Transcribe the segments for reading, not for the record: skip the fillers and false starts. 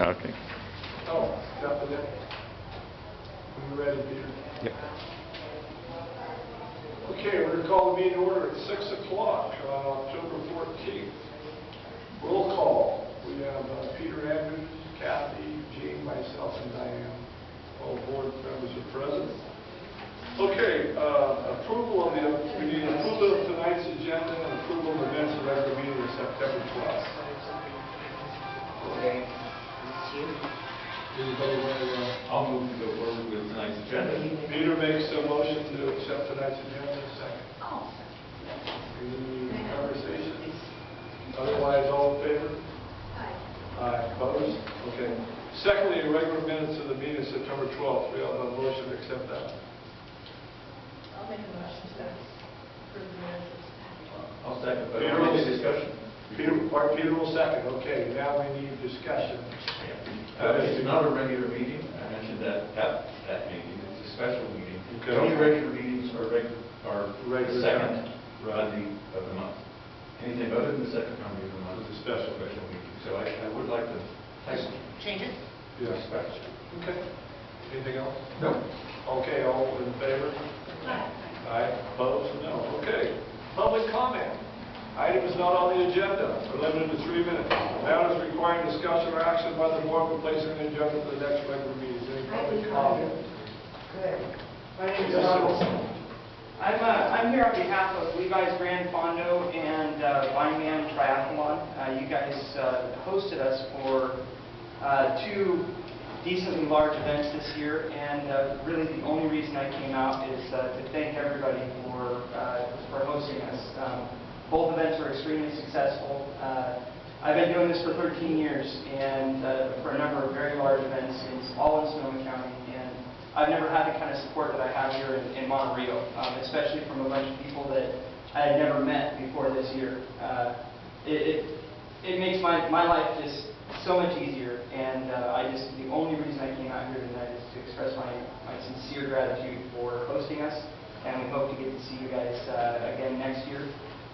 Okay. Oh, got the day. Are you ready, Peter? Yep. Okay, we're going to call the meeting order at 6 o'clock on October 14th. Roll call. We have Peter Andrews, Kathy, Jean, myself, and Diane. All board members are present. Okay, approval of we need approval of tonight's agenda and approval of the minutes of regular meeting of September 12th. Okay. I'll move to go forward with tonight's agenda. Peter makes a motion to accept tonight's agenda. Second. Oh. Any conversation? Otherwise, all in favor? Aye. Aye. Opposed? Okay. Secondly, regular minutes of the meeting of September 12th. We have a motion to accept that. I'll make a motion to approve the minutes of September. I'll second. But Peter any will- discussion? Peter will second. Okay, now we need discussion. It's not a regular meeting. I mentioned that at that meeting. It's a special meeting. Okay. Only regular meetings are Regular second Right. Monday of the month. Anything other than the second Monday of the month is a special meeting. So I would like to Change it? Yes. special. Okay. Anything else? No. Okay, all in favor? Aye. Aye. Opposed? No. Okay. Public comment. Items not on the agenda are limited to 3 minutes. Matters requiring discussion or action by the board for placing on the agenda for the next regular meeting. Any public comment? Good. My name is Yes, sir. Ronald. I'm here on behalf of Levi's Grand Fondo and Baxman Triathlon. You guys hosted us for 2 decently large events this year, and really the only reason I came out is to thank everybody for hosting us. Both events were extremely successful. I've been doing this for 13 years, and for a number of very large events, all in Sonoma County, and I've never had the kind of support that I have here in Monterey, especially from a bunch of people that I had never met before this year. It makes my life just so much easier, and the only reason I came out here tonight is to express my sincere gratitude for hosting us, and we hope to get to see you guys again next year.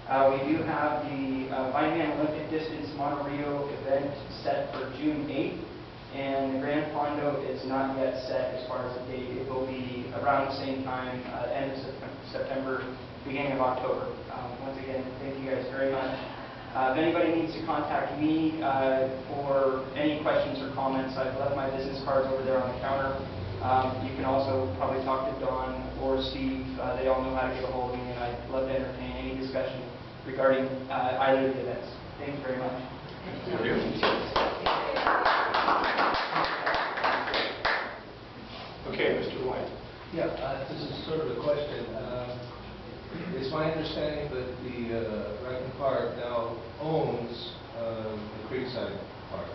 We do have the Baxman Olympic Distance Monterey event set for June 8th, and the Grand Fondo is not yet set as far as the date. It will be around the same time, end of September, beginning of October. Once again, thank you guys very much. If anybody needs to contact me for any questions or comments, I've left my business cards over there on the counter. You can also probably talk to Don or Steve. They all know how to get a hold of me, and I'd love to entertain any discussion regarding either of the events. Thank you very much. Thank you. Okay, Mr. White. Yeah, this is sort of a question. It's my understanding that the Raccoon Park now owns the Creekside Park.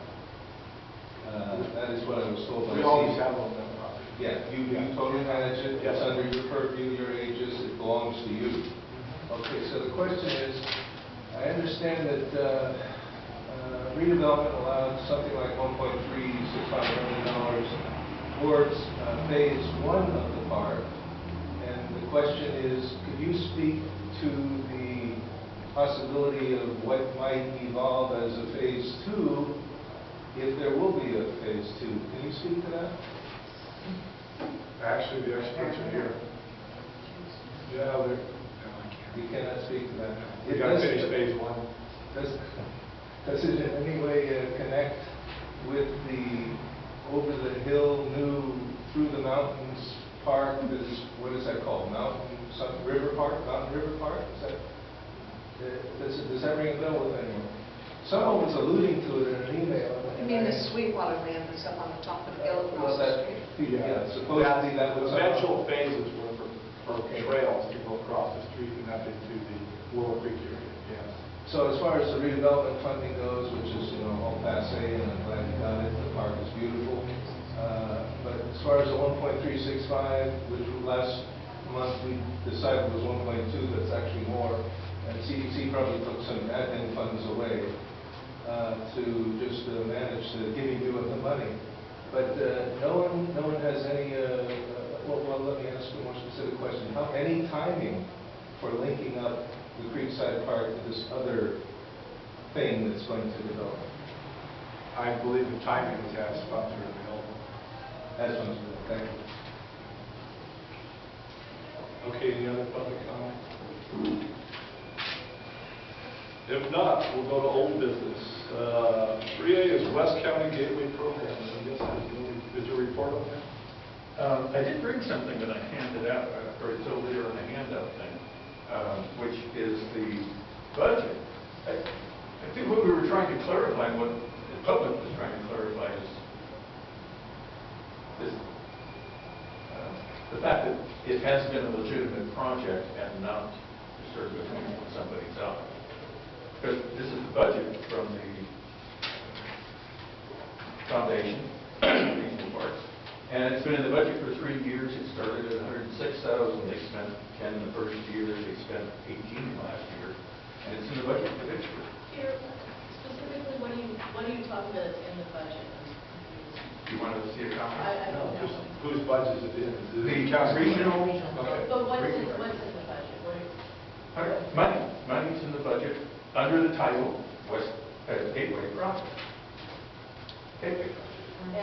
That is what I was told by We always have on that property. Yeah, you totally manage it. Yes. It's under your purview, your aegis. It belongs to you. Okay, so the question is, I understand that redevelopment allowed something like $1.365 million towards phase 1 of the park. And the question is, could you speak to the possibility of what might evolve as a phase 2 if there will be a phase 2? Can you speak to that? Actually, the experts are here. Yeah, You cannot speak to that. we got to finish phase 1. Does it in any way connect with the over-the-hill, new, through-the-mountains park? What is that called? River Park? Mountain River Park? Does that ring a bell with anyone? Someone was alluding to it in an email. You mean the Sweetwater land that's up on the top of the hill across the street? Yeah, supposedly that was... Eventual phases were for Okay. trails to go across the street and up into the Willow Creek area, yes. So as far as the redevelopment funding goes, which is, all passé, and I'm glad you got it, the park is beautiful. But as far as the 1.365, which last month we decided was 1.2, that's actually more, and CDC probably took some admin funds away to just manage the giving you of the money. But no one has any, well, let me ask a more specific question. Any timing for linking up the Creekside Park to this other thing that's going to develop? I believe the timing is as funds are available. That sounds good, thank you. Okay, any other public comment? If not, we'll go to old business. 3A is West County Gateway Program. I guess is there a report on that? I did bring something that I handed out, or it's over there on the handout thing, which is the budget. I think what we were trying to clarify, and what the public was trying to clarify is this, the fact that it has been a legitimate project and not sort of between somebody's eye. Because this is the budget from the foundation, regional parks, and it's been in the budget for 3 years. It started at $106,000. They spent 10 the first year. They spent 18 last year, and it's in the budget for this year. Here, specifically, what are you talking about that's in the budget? Do you want to see a copy? I don't know. Just whose budget is it in? Is it The county? regional. Okay. But what's in the budget? What are- Money's in the budget under the title West Gateway Project. Gateway Project. And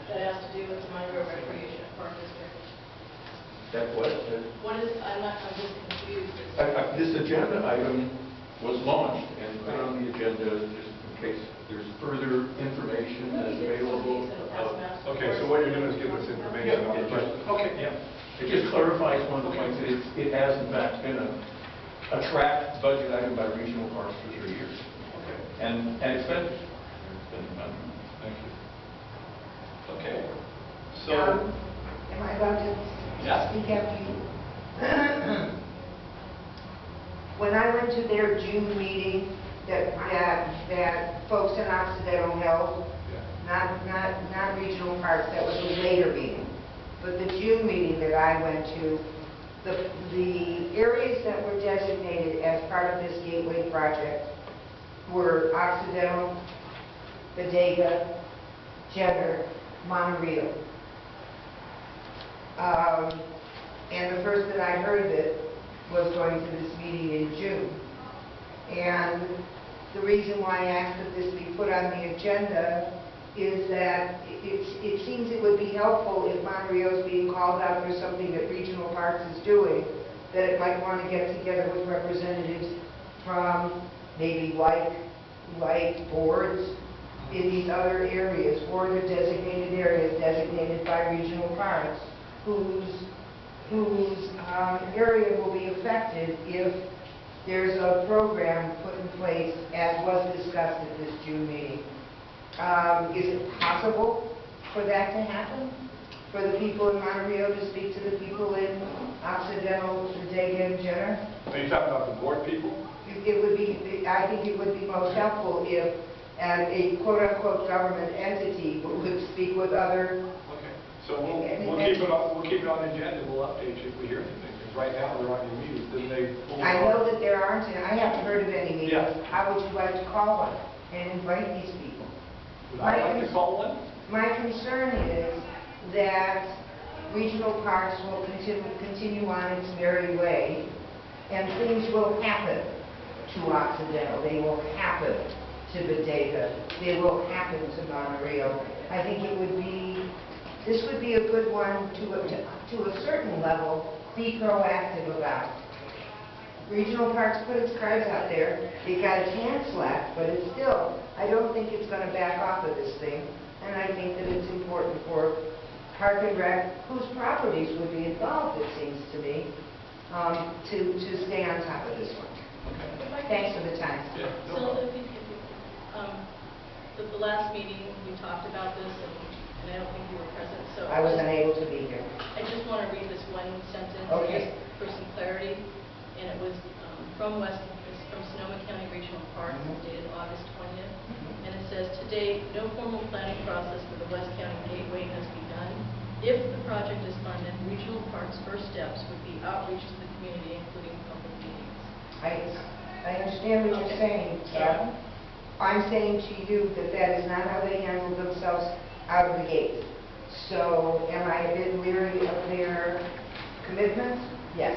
that has to do with the Monroe Recreation Park District. That what? What is, I'm just confused. This agenda item was launched and put on the agenda just in case there's further information that's available. Okay, so what you're doing is giving us information on the budget. Okay. Yeah. It just clarifies one of the points that it has in fact been a tracked budget item by regional parks for 3 years. Okay. And it's been done. Thank you. Okay. So, Am I allowed to Yeah. speak after you? When I went to their June meeting that folks in Occidental held, not regional parks, that was a later meeting. But the June meeting that I went to, the areas that were designated as part of this Gateway project were Occidental, Bodega, Jenner, Monterey. And the first that I heard of it was going to this meeting in June. And the reason why I asked that this be put on the agenda is that it seems it would be helpful if Monterey is being called out for something that Regional Parks is doing, that it might want to get together with representatives from maybe like boards in these other areas, or the designated areas designated by Regional Parks, whose area will be affected if there's a program put in place as was discussed at this June meeting. Is it possible for that to happen? For the people in Monterey to speak to the people in Occidental, Bodega, and Jenner? are you talking about the board people? It would be, I think it would be most helpful if a quote-unquote government entity would speak with other. Okay. So we'll keep it on the agenda. We'll update you if we hear anything. Because right now they're on your meetings. Then they. I know that there aren't, and I haven't heard of any meetings. Yeah. How would you like to call one and invite these people? Would I like to call one? My concern is that regional parks will continue on its merry way, and things will happen to Occidental. They will happen to Bodega. They will happen to Monterey. I think this would be a good one to a certain level, be proactive about. Regional Parks put its cards out there. It got its hand slapped, but it's still, I don't think it's going to back off of this thing. And I think that it's important for Park and Rec, whose properties would be involved, it seems to me, to stay on top of this one. Thanks for the time. Yeah. No So problem. the last meeting, we talked about this, and I don't think you were present, so. I was unable to be here. I just want to read this one sentence. Okay. Just for some clarity. And it was from Sonoma County Regional Parks, dated August 20th. And it says, to date, no formal planning process for the West County Gateway has begun. If the project is funded, Regional Parks' first steps would be outreach to the community, including public meetings. I understand what you're saying, Cath. I'm saying to you that that is not how they handle themselves out of the gate. So am I a bit leery of their commitment? Yes.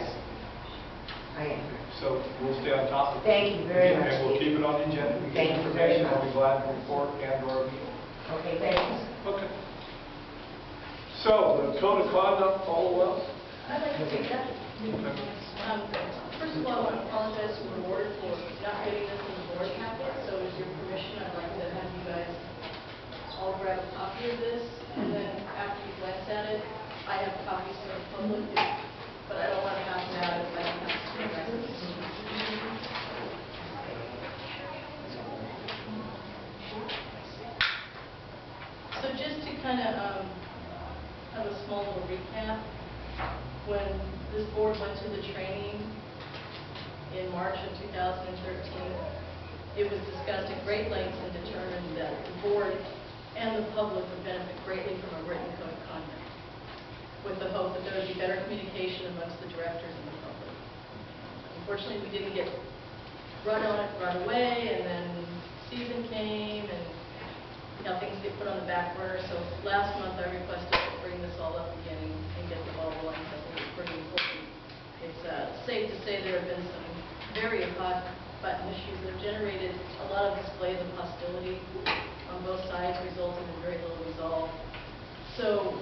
I am. So we'll stay on top of it. Thank you very much. And we'll keep it on the agenda. We get Thank you very information, I'll much. be glad to report and/or meet. Okay, thanks. Okay. So, the code of conduct follow-up. I'd like to take that. First of all, I want to apologize to the board for not getting this in the board packet, so with your permission, I'd like to have you guys all grab a copy of this, and then after you glance at it, I have copies for the public, but I don't want to pass it out if I don't have to address it. So just to kind of have a small little recap, when this board went to the training in March of 2013, it was discussed at great lengths and determined that the board and the public would benefit greatly from a written code of conduct, with the hope that there would be better communication amongst the directors and the public. Unfortunately, we didn't get right on it right away, and then season came, and things get put on the back burner. So last month, I requested to bring this all up again and get the ball rolling, because I think it's pretty important. It's safe to say there have been some very hot button issues that have generated a lot of displays of hostility on both sides, resulting in very little resolve. So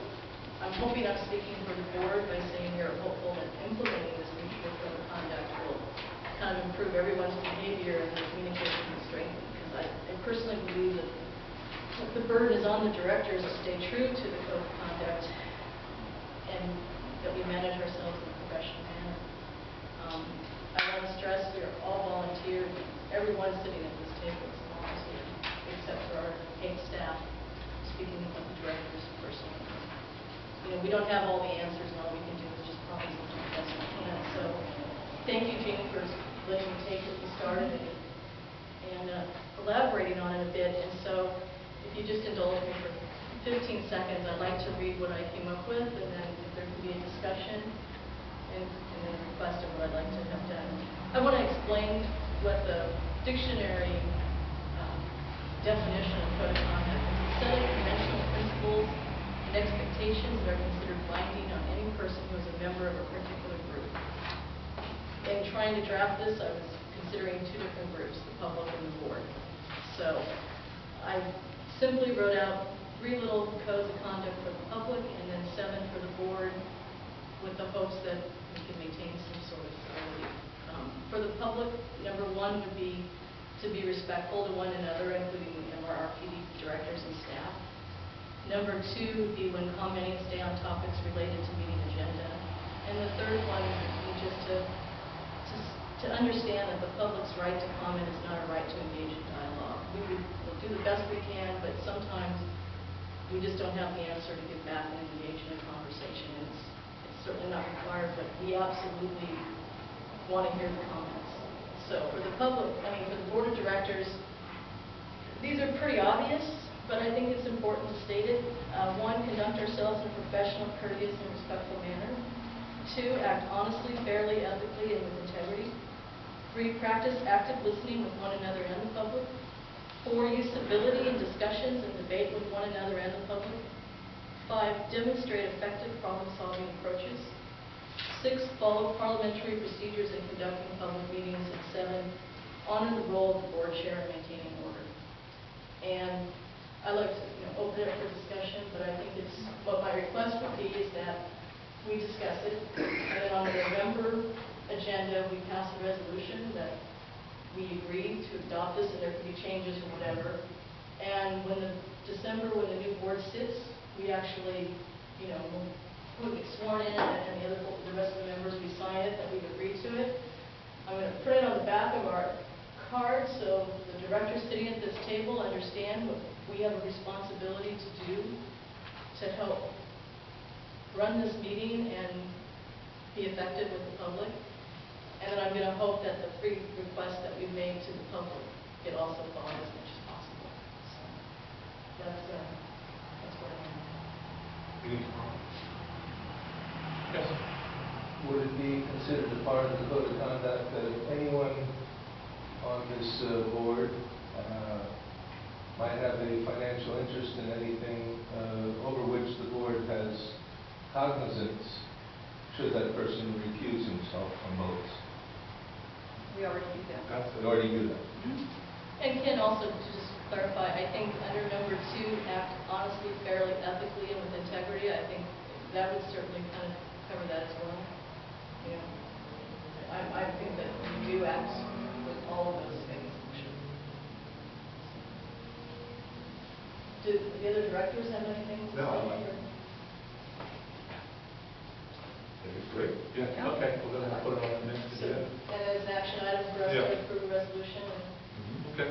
I'm hoping I'm speaking for the board by saying we are hopeful that implementing this mutual code of conduct will kind of improve everyone's behavior and their communication will strengthen. Because I personally believe that the burden is on the directors to stay true to the code of conduct and that we manage ourselves in a professional manner. I want to stress we are all volunteer. Everyone sitting at this table is volunteer, except for our paid staff, speaking of the directors personally. You know, we don't have all the answers, and all we can do is just promise to do the best we can. So thank you, Jean, for letting me take what you started and elaborating on it a bit. And so if you just indulge me for 15 seconds, I'd like to read what I came up with, and then if there can be a discussion and then a request of what I'd like to have done. I want to explain what the dictionary definition of code of conduct is. A set of conventional principles and expectations that are considered binding on any person who is a member of a particular group. In trying to draft this, I was considering two different groups, the public and the board. So I simply wrote out 3 little codes of conduct for the public and then 7 for the board, with the hopes that we can maintain some sort of stability. For the public, number 1 would be to be respectful to one another, including the MRRPD directors and staff. Number 2 would be when commenting, stay on topics related to meeting agenda. And the third one would be just to understand that the public's right to comment is not a right to engage in dialogue. We'll do the best we can, but sometimes we just don't have the answer to give back and engage in a conversation. It's certainly not required, but we absolutely want to hear the comments. So for the public, for the board of directors, these are pretty obvious, but I think it's important to state it. 1, conduct ourselves in a professional, courteous, and respectful manner. 2, act honestly, fairly, ethically, and with integrity. 3, practice active listening with one another and the public. 4, use civility in discussions and debate with one another and the public. 5, demonstrate effective problem-solving approaches. 6, follow parliamentary procedures in conducting public meetings. And 7, honor the role of the board chair in maintaining order. And I'd like to open it up for discussion, but I think it's what my request would be is that we discuss it, and then on the November agenda, we pass a resolution that we agree to adopt this, and there could be changes or whatever. And when the new board sits, we actually, we'll get sworn in, and the rest of the members, we sign it, that we've agreed to it. I'm going to put it on the back of our card, so the directors sitting at this table understand what we have a responsibility to do to help run this meeting and be effective with the public. And then I'm going to hope that the 3 requests that we've made to the public get also followed as much as possible. So that's where I am. Yes. Would it be considered a part of the code of conduct that if anyone on this board might have a financial interest in anything over which the board has cognizance, should that person recuse himself from votes? We already do that. That's In it. order to do that. And Ken, also to just clarify, I think under number 2, act honestly, fairly, ethically, and with integrity, I think that would certainly kind of cover that as well. You know, I think that we do act with all of those things. Do the other directors have anything to say? No, I like it. That is great. Yeah, okay, we're gonna put it on the next So, agenda. and as an action item for us Yeah. to approve a resolution. Okay.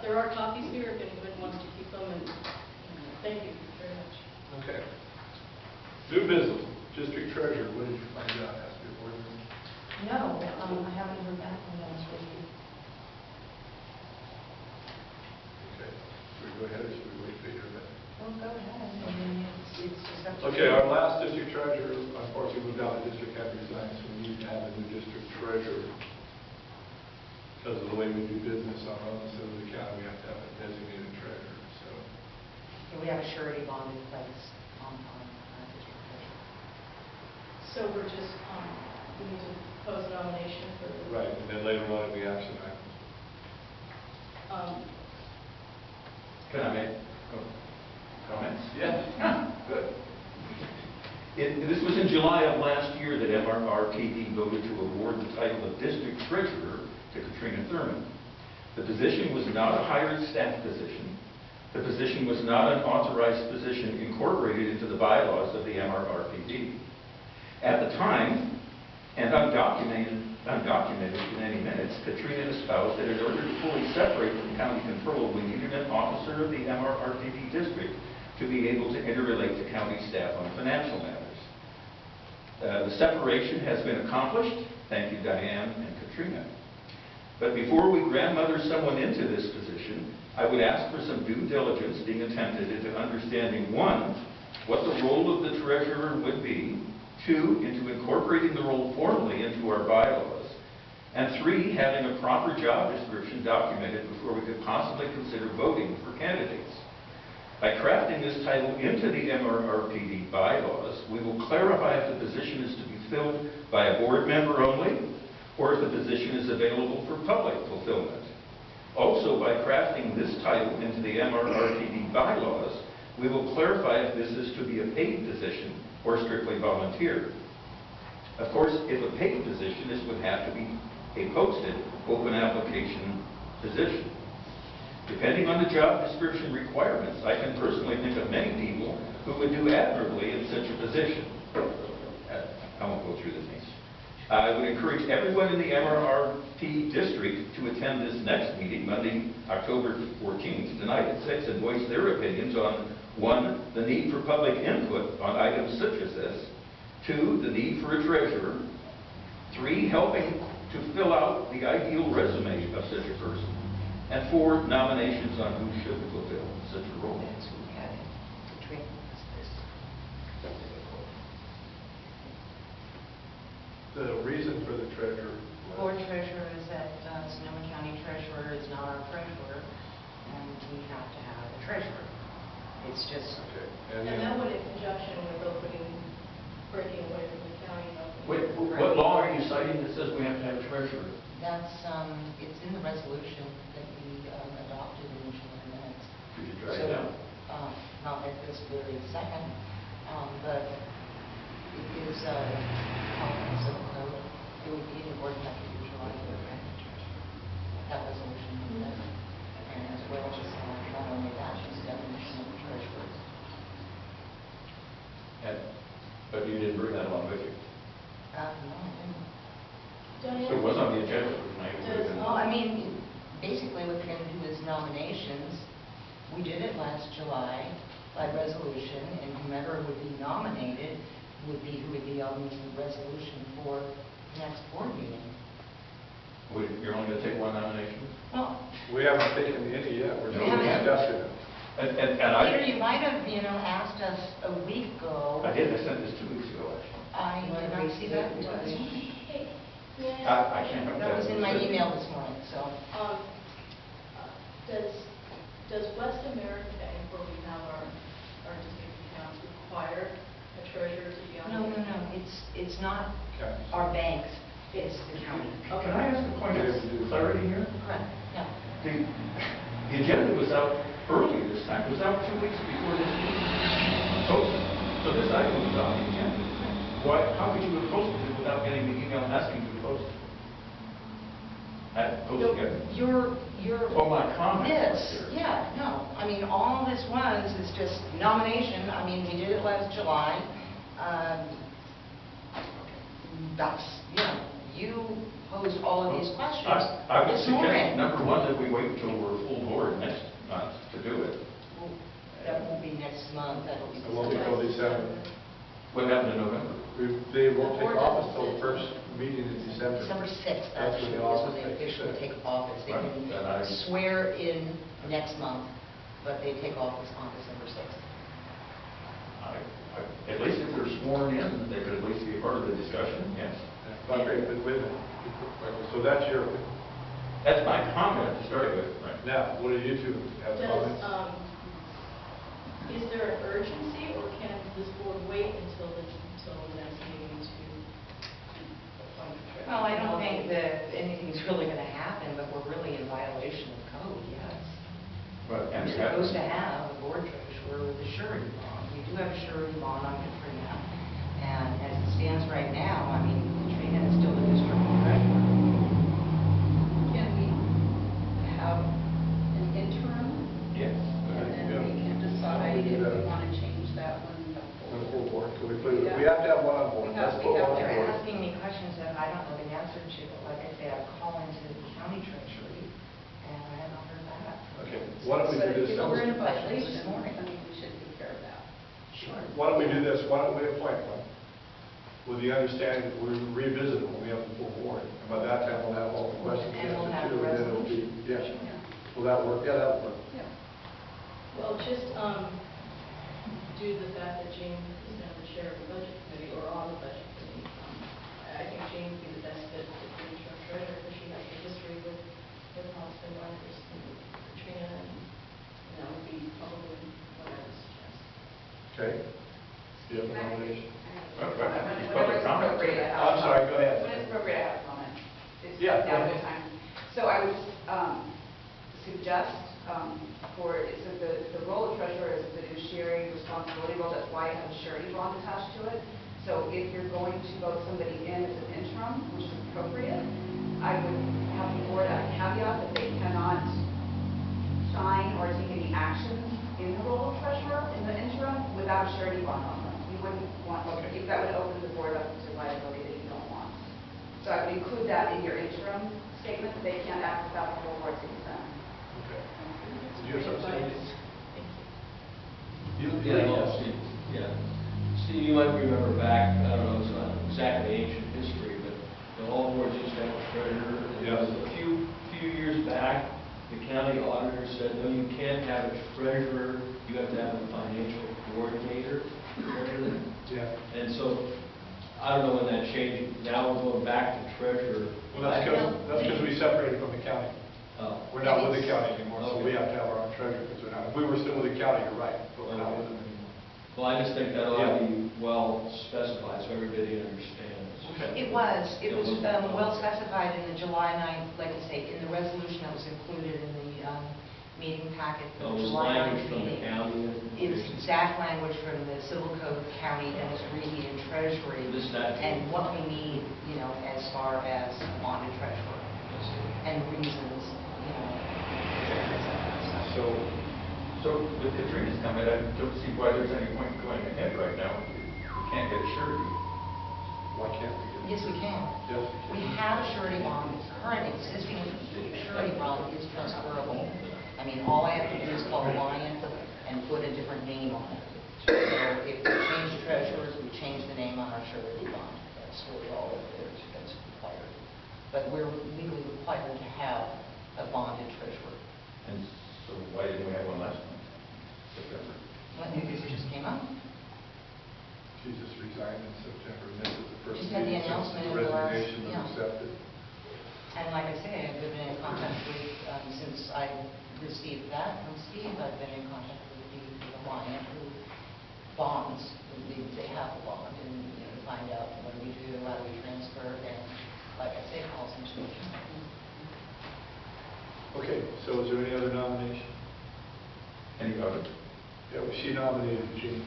There are copies here if anyone wants to keep them, and thank you very much. Okay. New business, district treasurer, what did you find out after your board meeting? No, I haven't heard back from them this week. Okay, should we go ahead or should we wait for you to hear back? Well, go ahead. I mean, it's just up to Okay, you. our last district treasurer, unfortunately, moved out of district, had resigned, so we need to have a new district treasurer. Because of the way we do business on our own side of the county, we have to have a designated treasurer, so. Okay, we have a surety bond in place on district treasurer. So we're just, we need to pose a nomination for. Right, and then later on, it'll be action items. Can I make comments? Yeah. Good. This was in July of last year that MRRPD voted to award the title of district treasurer to Katrina Thurman. The position was not a hired staff position. The position was not an authorized position incorporated into the bylaws of the MRRPD. At the time, and undocumented in any minutes, Katrina espoused that in order to fully separate from county control, we needed an officer of the MRRPD district to be able to interrelate to county staff on financial matters. The separation has been accomplished. Thank you, Diane and Katrina. But before we grandmother someone into this position, I would ask for some due diligence being attempted into understanding, 1, what the role of the treasurer would be, 2, into incorporating the role formally into our bylaws, and 3, having a proper job description documented before we could possibly consider voting for candidates. By crafting this title into the MRRPD bylaws, we will clarify if the position is to be filled by a board member only, or if the position is available for public fulfillment. Also, by crafting this title into the MRRPD bylaws, we will clarify if this is to be a paid position or strictly volunteer. Of course, if a paid position, this would have to be a posted, open application position. Depending on the job description requirements, I can personally think of many people who would do admirably in such a position. I won't go through the names. I would encourage everyone in the MRRP district to attend this next meeting, Monday, October 14th, tonight at 6, and voice their opinions on 1, the need for public input on items such as this, 2, the need for a treasurer, 3, helping to fill out the ideal resume of such a person, and 4, nominations on who should fulfill such a role. That's what we had in Katrina. The reason for the treasurer. Board treasurer is that Sonoma County treasurer is not our treasurer, and we have to have a treasurer. It's just, Okay. And that would, in conjunction with breaking away from the county. Wait, what law are you citing that says we have to have a treasurer? that's, it's in the resolution that we adopted in the July minutes. Could you drag it out? Not at this very second, but it is California Civil Code. It would be in board packet usually that resolution in there. And as well as not only that, just the definition of the treasurer. But you didn't bring that along with you. No, I didn't. Diane? So it was on the agenda for tonight. Well, I mean, basically what they're going to do is nominations. We did it last July by resolution, and whomever would be nominated would be who would be on the resolution for the next board meeting. You're only going to take one nomination? Well, We haven't taken any yet, we're still We haven't. discussing it. Peter, you might have, asked us a week ago. I did, I sent this 2 weeks ago, actually. I did not see that. Hey, may I I ask a can't question? That was in my email this morning, so. Does West America Bank, where we have our district accounts, require a treasurer to be on? No, it's not Okay. our banks. It's the county. Can I ask a point of clarity here? Correct, yeah. The agenda was out early this time, it was out 2 weeks before this meeting. So this item was on the agenda. Why, how could you have posted it without getting the email asking you to post it? Oh, my comment. This, yeah, no, I mean, all this was is just nomination, I mean, we did it last July. That's, you posed all of these questions I would this suggest, morning. number one, that we wait until we're full board next month to do it. Well, that won't be next month, that'll be It won't be till December. What happened in November? They won't take office till the first meeting in December. December 6th, That's when actually, the is office when they takes officially effect. take office. They Right, can then I- swear in next month, but they take office on December 6th. At least if they're sworn in, they could at least be a part of the discussion, yes. But wait a minute. So that's That's my comment to start with. Right. now, what do you two have comments? Is there an urgency, or can this board wait until the next meeting to appoint the treasurer? Well, I don't think that anything's really going to happen, but we're really in violation of code, yes. But We're supposed to have a board treasurer with a surety bond. We do have a surety bond on Katrina, and as it stands right now, I mean, Katrina is still the district treasurer. Can we have an interim? Yes. And then we can decide if we want to change that one. On the full board, so we have to have one on board. We have- Let's we put have one to on They're board. asking me questions that I don't know the answer to, but like I say, I've called into the county treasury, and I have not heard back. Okay, why don't we So do this? if we're in a Questions violation, this morning. I think we should take care of that. Sure. Why don't we do this? Why don't we appoint one? With the understanding that we'll revisit it when we have the full board. And by that time, we'll have all the questions And we'll have answered the too. And then it'll be, resolution. yeah. Will that work? Yeah, that'll work. Yeah. Well, just due to the fact that Jane is now the chair of the budget committee, or on the budget committee, I think Jane would be the best fit for the interim treasurer, because she has the history with hospital workers and Katrina, and that would be probably what I would suggest. Okay. Do you have a nomination? Public comment. I'm sorry, go ahead. When it's appropriate, I have a comment. It's Yeah, go now ahead. the time. So I would just suggest so the role of treasurer is a fiduciary responsibility role. That's why it has a surety bond attached to it. So if you're going to vote somebody in as an interim, which is appropriate, I would have the board add a caveat that they cannot sign or take any actions in the role of treasurer in the interim without a surety bond on them. You wouldn't want, Okay. that would open the board up to liability that you don't want. So I would include that in your interim statement, that they can't act without the full board's consent. Okay. Did you have something? Thank You, you. Yeah. Steve, you might remember back, I don't know, it's not exactly ancient history, but all boards used to have a treasurer. And Yes. A few years back, the county auditor said, no, you can't have a treasurer, you have to have a financial coordinator. Treasurer. Yeah. And so, I don't know when that changed, now we're going back to treasurer. Well, that's because we separated from the county. Oh. We're not with the county anymore, so we have to have our own treasurer because we're not. If we were still with the county, you're right, but we're not with them anymore. Well, I just think that ought to be well specified so everybody understands. It was well specified in the July 9th, like I say, in the resolution that was included in the meeting packet So for it the was July 9th language from the meeting. county. It was exact language from the civil code of county and it's really in treasury. This statute. And what we need, as far as bonded treasurer and reasons, So with Katrina's comment, I don't see why there's any point going ahead right now. We can't get a surety. Why can't we get? Yes, we can. Yes, We have a surety bond, the current existing surety bond is transferable. I mean, all I have to do is call Lion and put a different name on it. So if we change the treasurers, we change the name on our surety bond. That's really all that's required. But we're legally required to have a bonded treasurer. And so why didn't we have one last month? September. Well, because it just came up. She just resigned in September, and this is the first Just had the meeting since announcement the in the last- resignation was yeah. accepted. And like I say, I've been in contact with, since I received that from Steve, I've Yeah, well, she nominated Jean.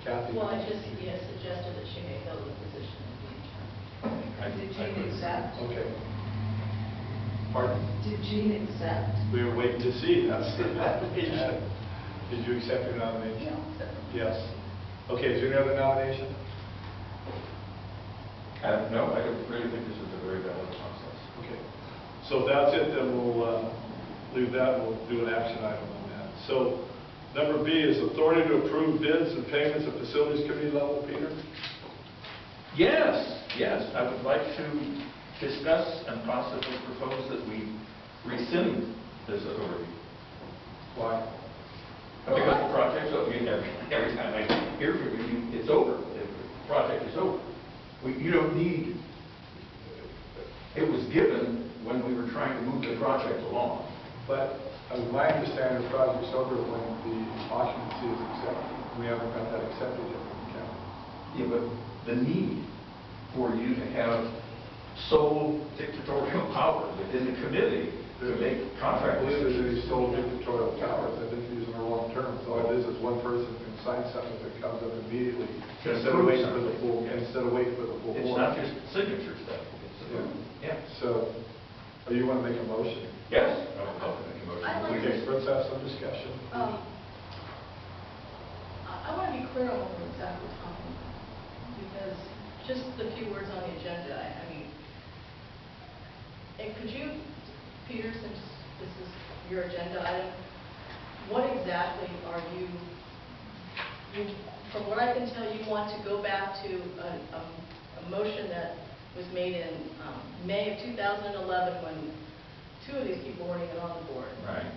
Kathy. Well, I just, suggested that she may fill the position of the interim. Did Jean accept? Okay. Pardon? Did Jean accept? We were waiting to see. That's the nomination. Did you accept your nomination? No. Yes. Okay, is there any other nomination? No, I really think this is a very valid process. Okay. So if that's it, then we'll leave that, and we'll do an action item on that. So number B is authority to approve bids and payments at facilities committee level, Peter? Yes, I would like to discuss and possibly propose that we rescind this authority. Why? Because the project's over. Every time I hear from you, it's over. The project is over. You don't need, it was given when we were trying to move the project along. But my understanding the project's over when the occupancy is accepted. We haven't got that accepted yet from the county. Yeah, but the need for you to have sole dictatorial power within the committee to make I contracts. believe there's any sole dictatorial powers. I think these are long term. So all it is one person can sign something that comes up immediately instead of waiting for the full. It's board. not just signature stuff. Yeah. So, you want to make a motion? Yes. I'll make a motion. I'd like Okay, let's have some discussion. I want to be clear on what we're exactly talking about, because just the few words on the agenda, I mean, and could you, Peter, since this is your agenda item, what exactly are you, from what I can tell, you want to go back to a motion that was made in May of 2011 when two of these people weren't even on the board. Right.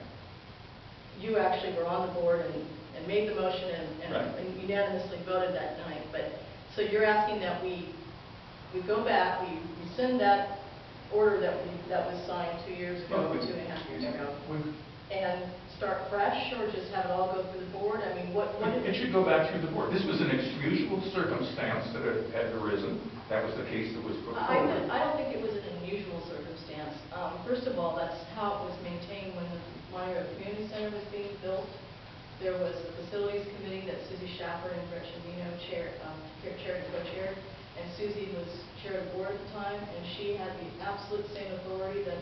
You actually were on the board and made the motion and Right. unanimously voted that night. But so you're asking that we go back, we rescind that order that was signed 2 years ago, Well, 2.5 years ago, We- and start fresh, or just have it all go through the board? I mean, what? It should go back through the board. This was an unusual circumstance that had arisen. That was the case that was put forward. I don't think it was an unusual circumstance. First of all, that's how it was maintained when the Monterey Community Center was being built. There was a facilities committee that Susie Schaffer and Gretchen Nino chaired and co-chaired, and Susie was chair of the board at the time, and she had the absolute same authority that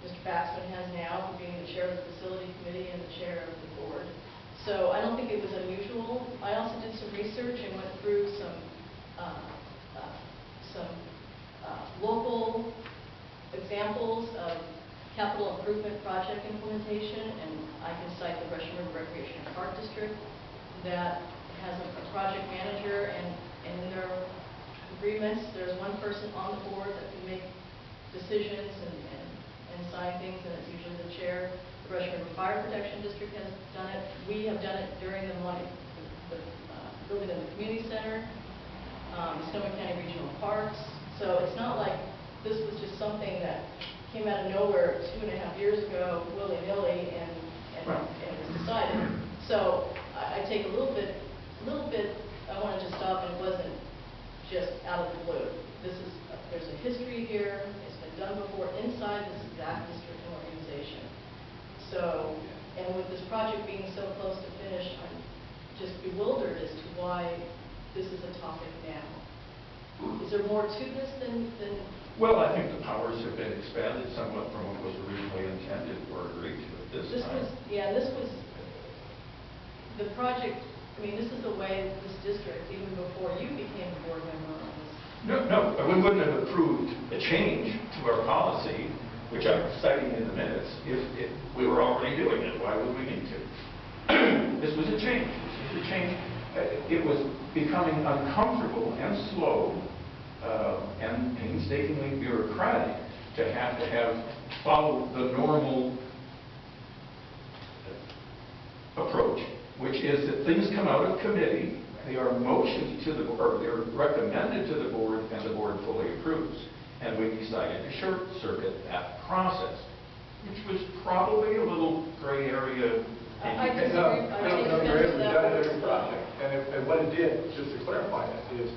Mr. Baxman has now, for being the chair of the facility committee and the chair of the board. So I don't think it was unusual. I also did some research and went through some local examples of capital improvement project implementation, and I can cite the Russian River Recreation and Park District that has a project manager, and in their agreements, there's one person on the board that can make decisions and sign things, and it's usually the chair. The Russian River Fire Protection District has done it. We have done it during the building of the community center, Sonoma County Regional Parks. So it's not like this was just something that came out of nowhere 2.5 years ago, willy-nilly, and it was decided. So I take a little bit, I wanted to stop, and it wasn't just out of the blue. There's a history here. It's been done before inside this exact district and organization. So, and with this project being so close to finish, I'm just bewildered as to why this is a topic now. Is there more to this than? Well, I think the powers have been expanded somewhat from what was originally intended or agreed to at this time. This was the project. I mean, this is the way this district, even before you became a board member on this. No, we wouldn't have approved a change to our policy, which I'm citing in the minutes, if we were already doing it. Why would we need to? This was a change. It was becoming uncomfortable and slow and painstakingly bureaucratic to have follow the normal approach, which is that things come out of committee, they are motioned to the board, they're recommended to the board, and the board fully approves. And we decided to short circuit that process, which was probably a little gray area. I disagree. No, we've done it every project. And what it did, just to clarify that, is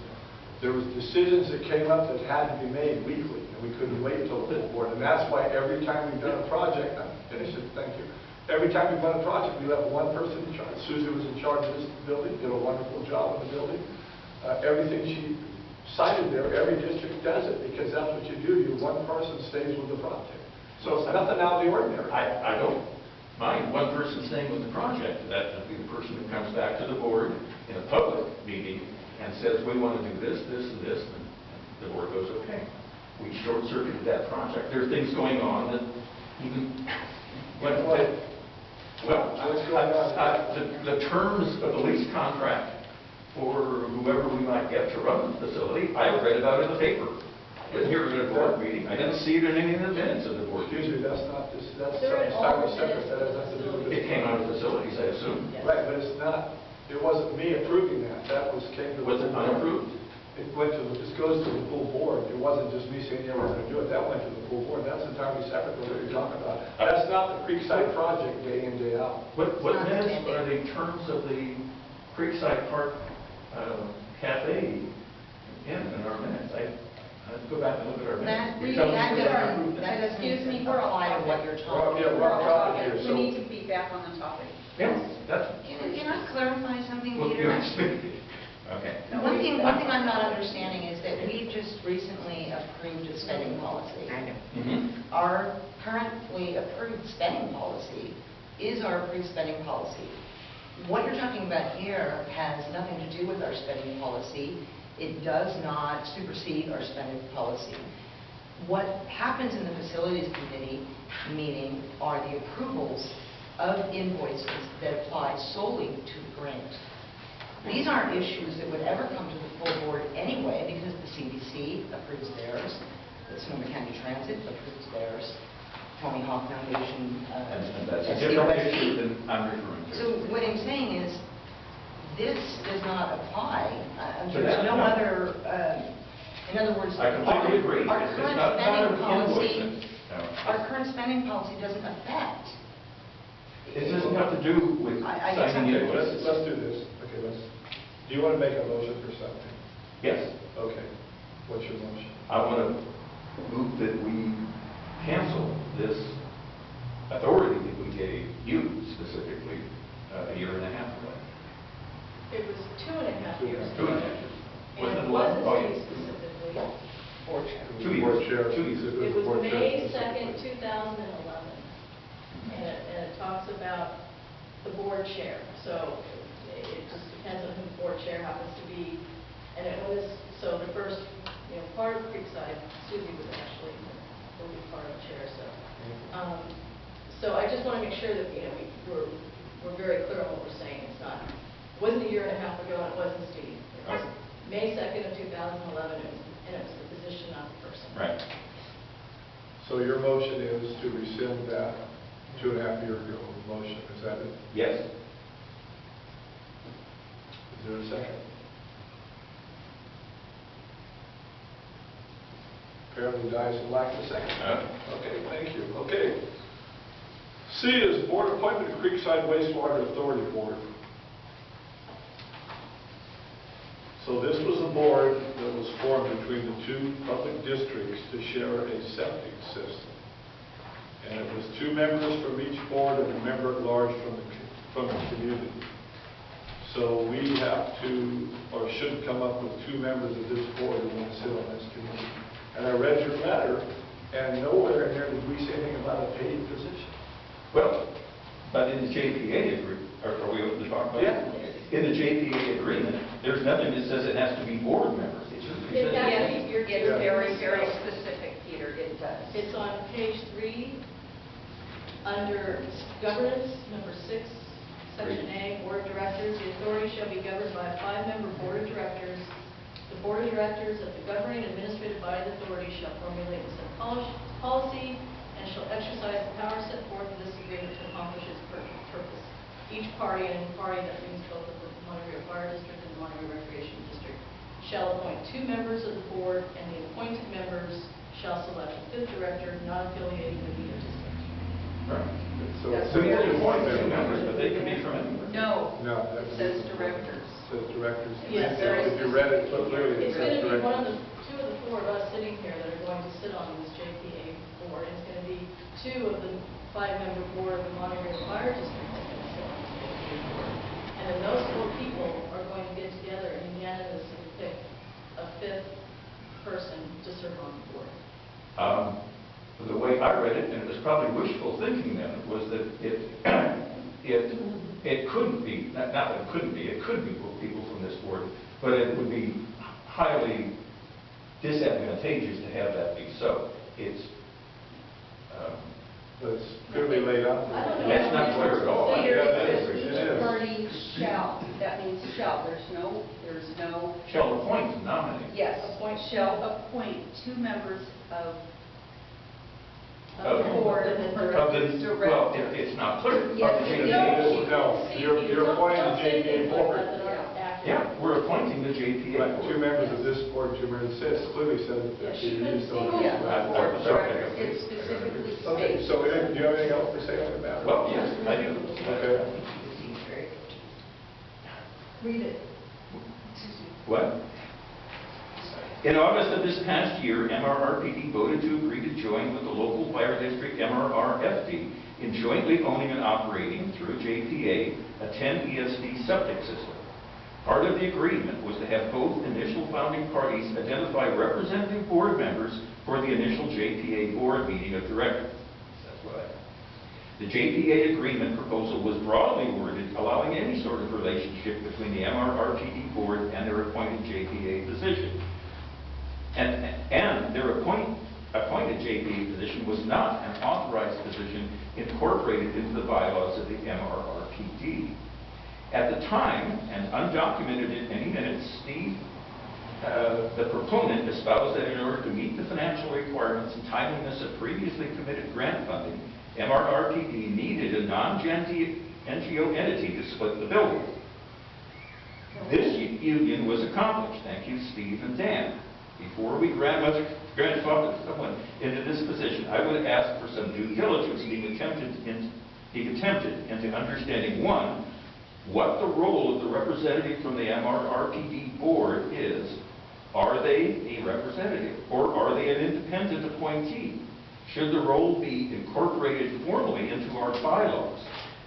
there was decisions that came up that had to be made weekly, and we couldn't wait until the full board. And that's why every time we've done a project, I'm finished, thank you. Every time we run a project, we let one person in charge. Susie was in charge of this building, did a wonderful job in the building. Everything she cited there, every district does it, because that's what you do. One person stays with the project. So it's nothing out of the ordinary. I don't mind one person staying with the project. That would be the person who comes back to the board in a public meeting and says, we want to do this, this, and this, and the board goes, okay. We short-circuited that project. There are things going on that even, What? well, What's going on? the terms of the lease contract for whoever we might get to run the facility, I read about it in the paper. I didn't hear it at a board meeting. I didn't see it in any of the minutes of the board Excuse meeting. me, that's not, that's They're in all the separate, minutes that has of nothing to do with It this. came out of facilities, I assume. Yes. Right, but it's not, it wasn't me approving that, came to the... Was it unapproved? It went to, this goes to the full board, it wasn't just me saying, yeah, we're gonna do it, that went to the full board, that's entirely separate from what you're talking about. That's not the Creekside project day in, day out. What minutes are the terms of the Creekside Park Cafe in our minutes? I'd go back and look at our minutes. You're telling me we don't approve that? Excuse me, we're Apply to what you're talking Yeah, we're on topic here, We so... need to be back on the topic. Yes, that's... Can I clarify something, Well, Peter? Okay. One thing I'm not understanding is that we just recently approved a spending policy. I know. Mhm. Our currently approved spending policy is our approved spending policy. What you're talking about here has nothing to do with our spending policy. It does not supersede our spending policy. What happens in the facilities committee meeting are the approvals of invoices that apply solely to the grant. These aren't issues that would ever come to the full board anyway, because the CDC approves theirs, the Sonoma County Transit approves theirs, Tony Hawk Foundation, And that's a different issue than I'm referring to. So what I'm saying is, this does not apply. To There's that, no no. other, in other words, I completely agree. our It's current not spending an policy, invoice. No. our current spending policy doesn't affect. It doesn't have to do with I guess signing Okay, invoices. let's do this. Okay, do you want to make a motion for something? Yes. Okay, what's your motion? I want to move that we cancel this authority that we gave you specifically a year and a half ago. It was 2.5 years. 2.5 years. And it Wasn't wasn't it? me specifically. Board chair. 2 years. Board chair. 2 years. It was board chair May specifically. 2nd, 2011. And it talks about the board chair. So it just depends on who the board chair happens to be. And it was, so the first, part of Creekside, Susie was actually the lead part of the chair, so. So I just want to make sure that, we're very clear on what we're saying. It's not, it wasn't a year and a half ago, and it wasn't Steve. It was May 2nd of 2011, and it was the position, not the person. Right. So your motion is to rescind that 2.5 year ago motion, is that it? Yes. Is there a second? Apparently dies in lack of a second. Okay, thank you. Okay. C is board appointment to Creekside Wastewater Authority Board. So this was a board that was formed between the two public districts to share a septic system. And it was 2 members from each board and a member at large from the community. So we have to, or should come up with 2 members of this board who want to sit on this committee. And I read your letter, and nowhere in there did we say anything about a paid position. Well, but in the JPA agreement, are we open to talk about it? Yeah. In the JPA agreement, there's nothing that says it has to be board members. It just It says- has to be- Yes, you're it's getting very, very specific, Peter, it does. It's on page 3, under governance, number 6, section A, board of directors. The authority shall be governed by a 5-member board of directors. The board of directors of the governing and administrative body of the authority shall formulate and set policy and shall exercise the power set forth in this agreement to accomplish its purpose. Each party, and any party that means both of the Monterey Fire District and the Monterey Recreation District, shall appoint 2 members of the board, and the appointed members shall select a 5th director not affiliated with either district. Right. So That's So it's we very appoint 2 specific. members, but they can be from anywhere. No, No, it says directors. It says directors. Yes, there is. If you read it so clearly, it It's says going to be one of directors. the 2 of the 4 of us sitting here that are going to sit on this JPA board. It's going to be 2 of the 5-member board of the Monterey Fire District that's going to sit on the JPA board. And then those 4 people are going to get together and unanimously pick a 5th person to serve on the board. The way I read it, and it was probably wishful thinking then, was that it couldn't be, not that it couldn't be, it could be people from this board, but it would be highly disadvantageous to have that be so. It's clearly laid out. I don't know. That's not clear at all. Here Yeah, it it says is. each party shall, that means shall, there's no, Shall appoint and nominate. yes, shall appoint 2 members of Of the board of Well, it's not clear. Yes, Of the it JPA is. board. No, you're appointing the JPA board. Yeah, we're appointing the JPA But board. 2 members of this board, 2 members of this, clearly says that Yeah, she you couldn't just say don't. that. I'm sorry. It specifically Okay, states. so do you have anything else to say on the matter? Well, yes, I do. Okay. Read it. What? In August of this past year, MRRPD voted to agree to join with the local fire district MRRFD in jointly owning and operating through JPA a 10 ESD septic system. Part of the agreement was to have both initial founding parties identify representative board members for the initial JPA board meeting of directors. That's what I... The JPA agreement proposal was broadly worded, allowing any sort of relationship between the MRRPD board and their appointed JPA position. And their appointed JPA position was not an authorized position incorporated into the bylaws of the MRRPD. At the time, and undocumented in any minutes, Steve, the proponent, espoused that in order to meet the financial requirements and timeliness of previously committed grant funding, MRRPD needed a non-NGO entity to split the building. This union was accomplished, thank you, Steve and Dan. Before we grandfather someone into this position, I would ask for some due diligence being attempted into understanding, 1, what the role of the representative from the MRRPD board is. Are they a representative, or are they an independent appointee? Should the role be incorporated formally into our bylaws?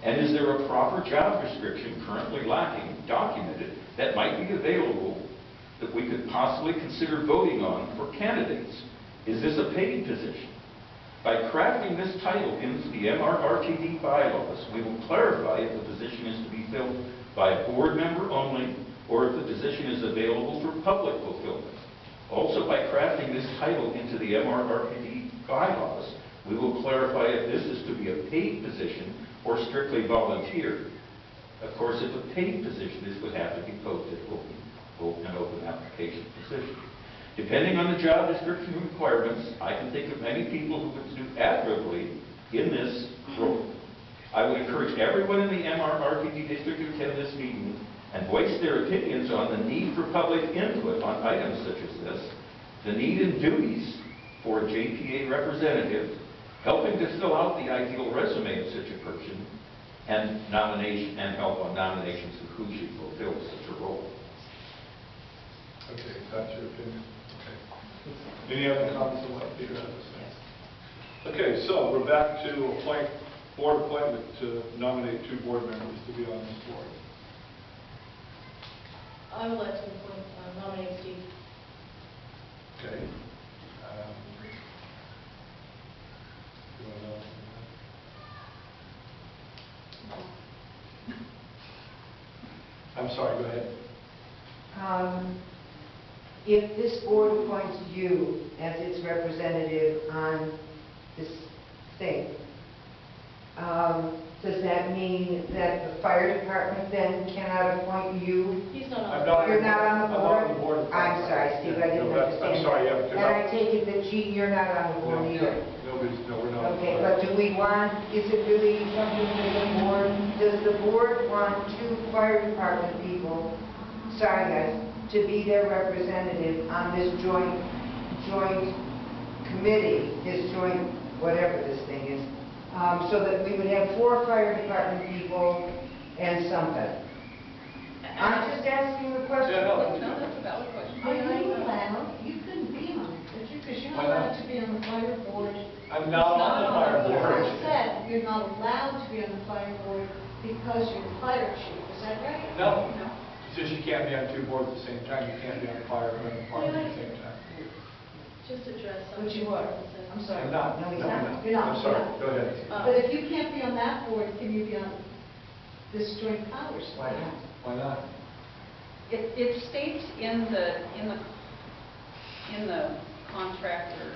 And is there a proper job description currently lacking, documented, that might be available that we could possibly consider voting on for candidates? Is this a paid position? By crafting this title into the MRRPD bylaws, we will clarify if the position is to be filled by a board member only, or if the position is available for public fulfillment. Also, by crafting this title into the MRRPD bylaws, we will clarify if this is to be a paid position or strictly volunteer. Of course, if a paid position, this would have to be posted an open application position. Depending on the job description requirements, I can think of many people who would do admirably in this role. I would encourage everyone in the MRRPD district to attend this meeting and voice their opinions on the need for public input on items such as this, the need and duties for a JPA representative, helping to fill out the ideal resume of such a person, and help on nominations of who should fulfill such a role. Okay, that's your opinion. Okay. Any other comments on what Peter has to say? Okay, so we're back to board appointment to nominate 2 board members to be on this board. I would like to nominate Steve. Okay. You want to know? I'm sorry, go ahead. If this board appoints you as its representative on this thing, does that mean that the fire department then cannot appoint you? He's not I'm on. not- You're not on the I'm board? not on the board. I'm sorry, Steve, I didn't No, that's- understand. I'm sorry, yeah, because And I take it that, Gene, you're not on the board either? No, we're not. Okay, but do we want, is it really something for the board? Does the board want 2 fire department people, sorry guys, to be their representative on this joint committee, this joint, whatever this thing is, so that we would have 4 fire department people and something? I'm just asking the question. Yeah, no, No, that's a valid question. Are you allowed? You couldn't be on it, could you? Because you're Why not not? allowed to be on the fire board. I'm not on the fire board. I said, you're not allowed to be on the fire board because you're the fire chief, is that right? No, it's just you can't be on two boards at the same time. You can't be on fire and on park at the same time. Just address something. But you are. I'm sorry. I'm not. No, he's No, I'm not. not. You're not. I'm sorry. You're not. Go ahead. But if you can't be on that board, can you be on this joint powers? Why not? Why not? It states in the contract, or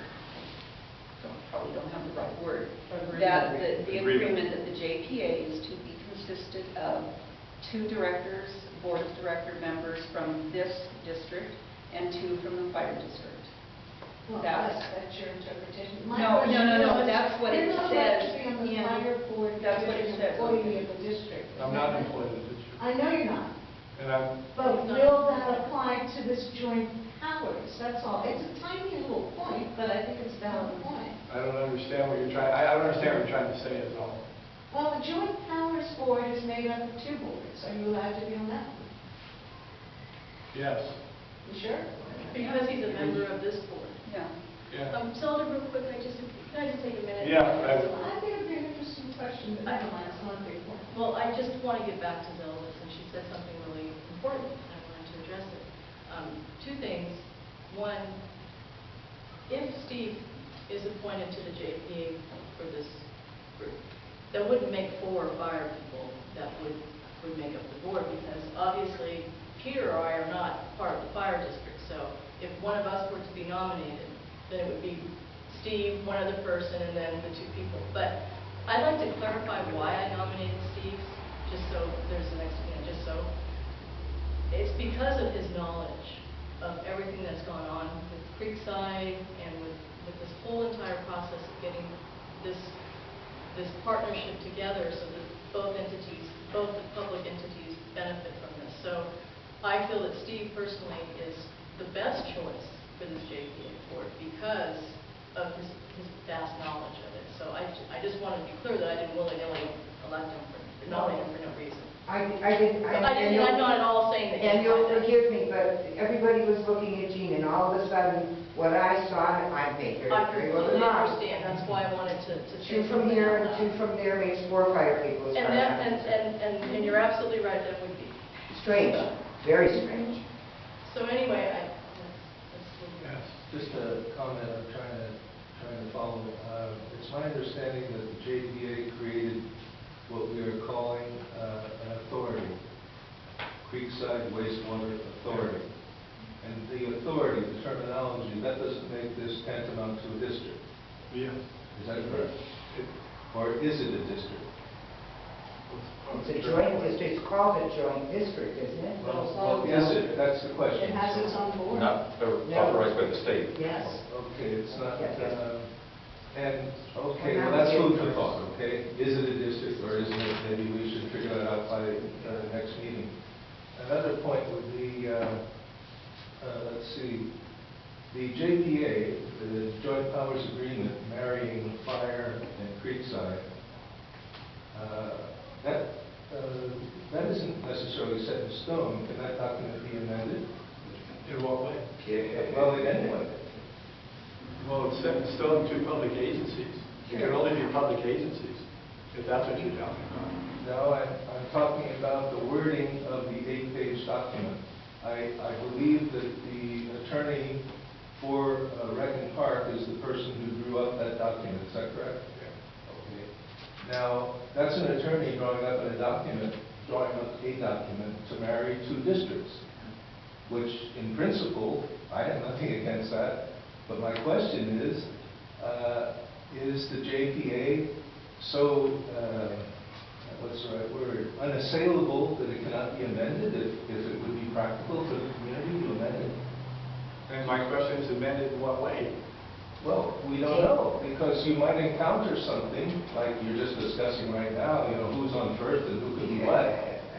probably don't have the right word, that the agreement that the JPA is to be consisted of 2 directors, board of director members from this district, and 2 from the fire district. Well, That's- that's your interpretation. My No, question no, is, that's what it you're not says allowed to be on the in- fire board that's what because it you're an says. employee of the district. is I'm that not right? employed in the district. I know you're not. And I'm, But He's not. will that apply to this joint powers? That's all. It's a tiny little point, but I think it's a valid point. I don't understand what you're trying, I don't understand what you're trying to say is all. Well, the joint powers board is made up of 2 boards. Are you allowed to be on that one? Yes. You sure? Because he's a member of this board. Yeah. Yeah. Zelda, real quick, can I just take a minute? Yeah, I think it'd be an interesting question, but never mind, it's not a big point. Well, I just want to get back to Zelda, since she said something really important, and I wanted to address it. 2 things. One, if Steve is appointed to the JPA for this group, that wouldn't make 4 fire people that would make up the board, because obviously Peter or I are not part of the fire district. So if one of us were to be nominated, then it would be Steve, one other person, and then the 2 people. But I'd like to clarify why I nominated Steve, just so there's an explanation, just so. It's because of his knowledge of everything that's gone on with Creekside and with this whole entire process of getting this partnership together so that both entities, both the public entities benefit from this. So I feel that Steve personally is the best choice for this JPA board because of his vast knowledge of it. So I just want to be clear that I didn't willy-nilly elect him nominate him for no reason. I'm not at all saying that. And you'll forgive me, but everybody was looking at Gene, and all of a sudden, what I saw, I think I very well completely enough. understand, that's why I wanted to say 2 from something here out and loud. 2 from there makes 4 fire people. as And far as that, I'm concerned. and you're absolutely right, that would be. Strange, very strange. So anyway, let's Yes. Just a comment I'm trying to follow. It's my understanding that the JPA created what we are calling an authority, Creekside Wastewater Authority. And the authority, the terminology, that doesn't make this tantamount to a district. Yes. Is that correct? Or is it a district? It's a joint district, it's called a joint district, isn't it? Well, is it? That's the question. It has its own board. Not authorized by the state. Yes. Okay, it's not, Yes. okay, well, that's food for thought, okay? Is it a district or isn't it? Maybe we should figure that out by the next meeting. Another point would be, let's see, the JPA, the Joint Powers Agreement marrying Fire and Creekside, that isn't necessarily set in stone. Can that document be amended? In what way? Well, in any way. Well, it's set in stone 2 public agencies. You can only be public agencies, if that's what you're talking about. No, I'm talking about the wording of the 8-page document. I believe that the attorney for Rec and Park is the person who drew up that document. Is that correct? Okay. Now, that's an attorney drawing up a document to marry 2 districts, which in principle, I have nothing against that. But my question is the JPA so, what's the right word, unassailable that it cannot be amended if it would be practical for the community to amend it? And my question is, amended in what way? Well, we don't know, because you might encounter something, like you're just discussing right now, who's on first and who could be what.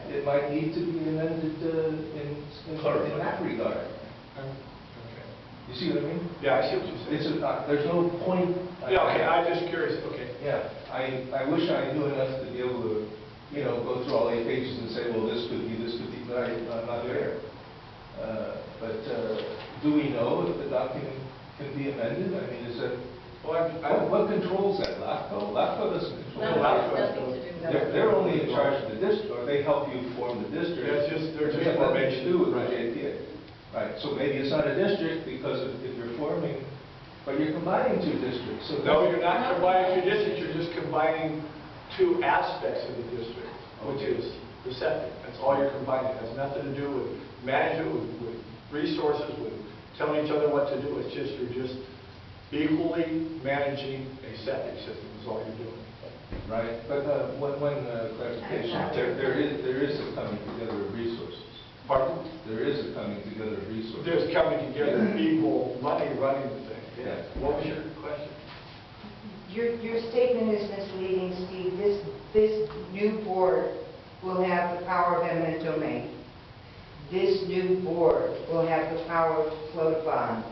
It might need to be amended in that regard. You see what I mean? Yeah, I see what you're saying. There's no point. Yeah, okay, I'm just curious, okay. Yeah, I wish I knew enough to be able to, go through all 8 pages and say, well, this could be, but I'm not there. But do we know if the document can be amended? I mean, is that, Well, what controls that? LAFCO? LAFCO doesn't That has nothing to do with that. They're only in charge of the district, or they help you form the district. That's just- they're just They have nothing to formation. do with the Right. JPA. Right, so maybe it's not a district because if you're forming, but you're combining two districts, so. No, you're not combining two districts, you're just combining two aspects of the district, which is the septic. That's all you're combining. It has nothing to do with management, with resources, with telling each other what to do. It's just, you're just equally managing a septic system is all you're doing. Right, but one clarification, there is a coming together of resources. Pardon? There is a coming together of resources. There's coming together equal money running the thing. Yeah. What was your question? Your statement is misleading, Steve. This new board will have the power of eminent domain. This new board will have the power to float a bond.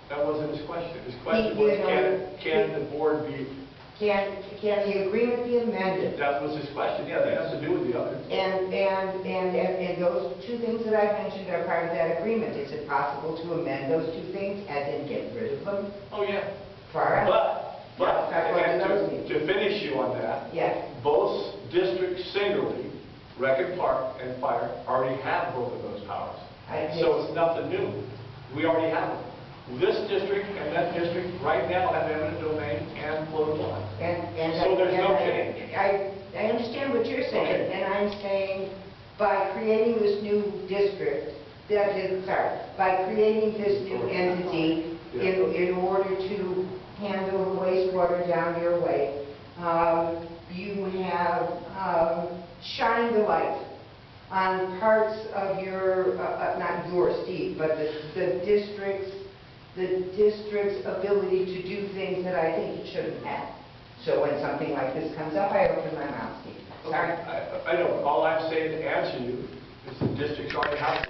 That wasn't his question. His question was, can the board be, Can the agreement be amended? that was his question. Yeah, that has to do with the other. And those two things that I mentioned are part of that agreement. Is it possible to amend those two things, as in get rid of them? Oh, yeah. Far out? But, That's what and those mean. to finish you on that, Yes. both districts singly, Rec and Park and Fire, already have both of those powers. So it's nothing new. We already have them. This district and that district right now have eminent domain and floatable line. So there's no change. I understand what you're saying, Okay. and I'm saying by creating this new district, by creating this new entity in order to handle the wastewater down your way, you have shined the light on parts of your, not your, Steve, but the district's ability to do things that I think it shouldn't have. So when something like this comes up, I open my mouth, Steve. Sorry. I know, all I'm saying to answer you is the districts already have